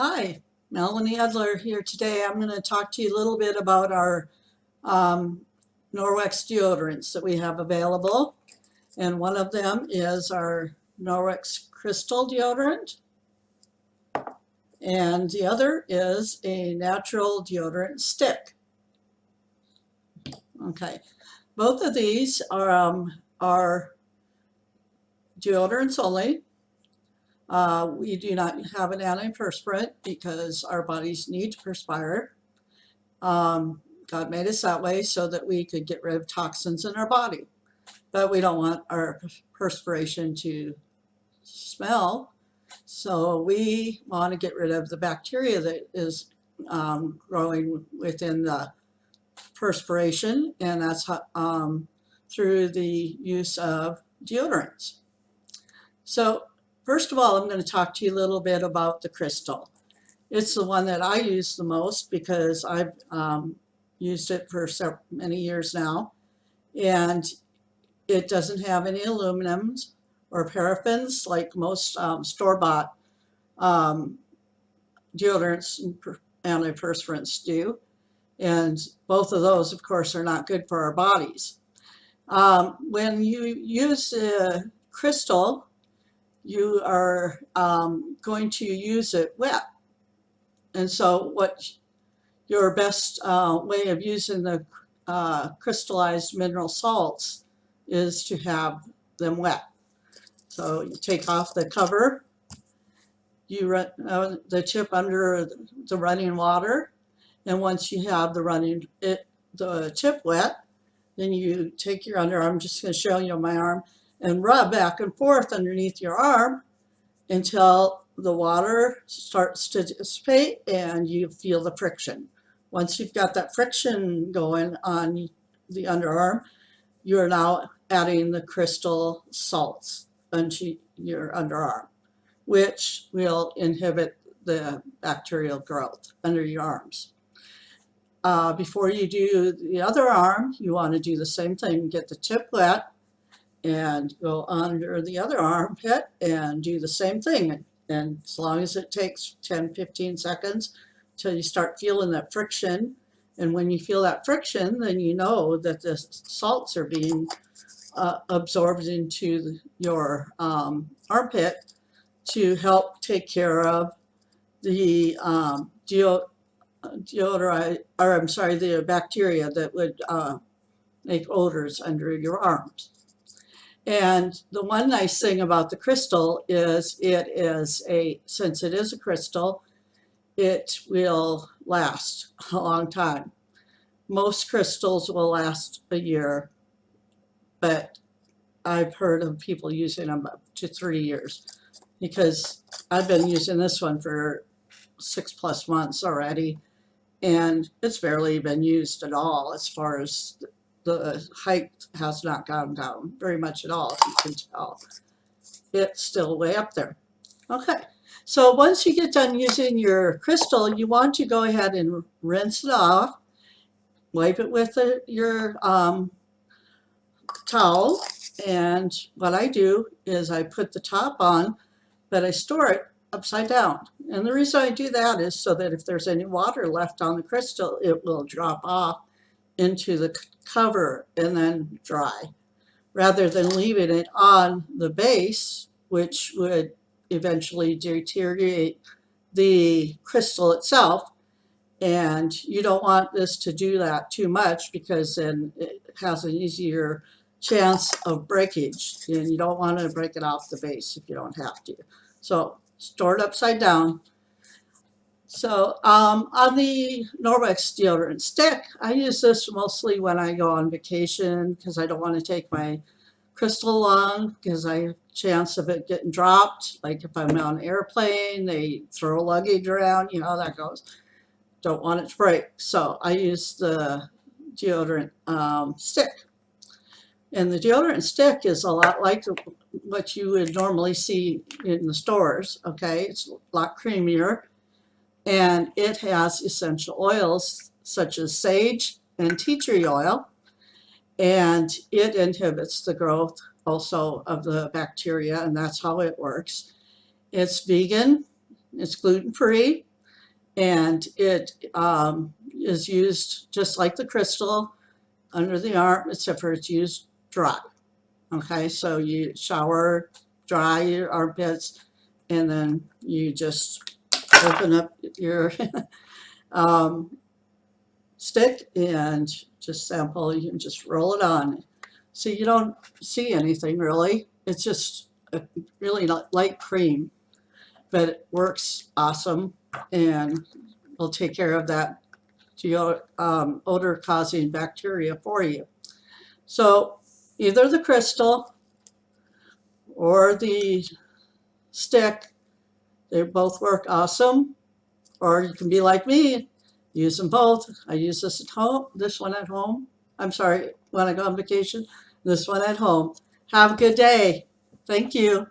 Hi, Melanie Edler here today. I'm going to talk to you a little bit about our Norwex deodorants that we have available. And one of them is our Norwex Crystal deodorant. And the other is a natural deodorant stick. Okay, both of these are deodorants only. We do not have an antiperspirant because our bodies need to perspire. God made us that way so that we could get rid of toxins in our body. But we don't want our perspiration to smell. So we want to get rid of the bacteria that is growing within the perspiration, and that's through the use of deodorants. So first of all, I'm going to talk to you a little bit about the Crystal. It's the one that I use the most because I've used it for many years now, and it doesn't have any aluminums or paraffins like most store-bought deodorants and antiperspirants do, and both of those, of course, are not good for our bodies. When you use Crystal, you are going to use it wet. And so what your best way of using the crystallized mineral salts is to have them wet. So you take off the cover, you run the tip under the running water, and once you have the tip wet, then you take your underarm, I'm just going to show you my arm, and rub back and forth underneath your arm until the water starts to dissipate and you feel the friction. Once you've got that friction going on the underarm, you're now adding the crystal salts into your underarm, which will inhibit the bacterial growth under your arms. Before you do the other arm, you want to do the same thing. Get the tip wet and go under the other armpit and do the same thing. And as long as it takes 10-15 seconds till you start feeling that friction. And when you feel that friction, then you know that the salts are being absorbed into your armpit to help take care of the the bacteria that would make odors under your arms. And the one nice thing about the Crystal is since it is a crystal, it will last a long time. Most crystals will last a year, but I've heard of people using them up to 3 years because I've been using this one for 6+ months already, and it's barely been used at all as far as the height has not gone down very much at all, if you can tell. It's still way up there. Okay, so once you get done using your Crystal, you want to go ahead and rinse it off, wipe it with your towel, and what I do is I put the top on, but I store it upside down. And the reason I do that is so that if there's any water left on the Crystal, it will drop off into the cover and then dry, rather than leaving it on the base, which would eventually deteriorate the crystal itself. And you don't want this to do that too much because then it has an easier chance of breakage, and you don't want to break it off the base if you don't have to. So store it upside down. So on the Norwex deodorant stick, I use this mostly when I go on vacation because I don't want to take my Crystal along because I have a chance of it getting dropped. Like if I'm on an airplane, they throw luggage around, you know how that goes. Don't want it to break. So I use the deodorant stick. And the deodorant stick is a lot like what you would normally see in the stores, okay? It's a lot creamier. And it has essential oils such as sage and tea tree oil, and it inhibits the growth also of the bacteria, and that's how it works. It's vegan, it's gluten-free, and it is used just like the crystal under the arm, except for it's used dry. Okay, so you shower, dry your armpits, and then you just open up your stick and just sample. You can just roll it on. So you don't see anything really. It's just a really light cream, but it works awesome and will take care of that odor causing bacteria for you. So either the crystal or the stick, they both work awesome. Or you can be like me, use them both. I use this at home, this one at home. I'm sorry, when I go on vacation, this one at home. Have a good day. Thank you.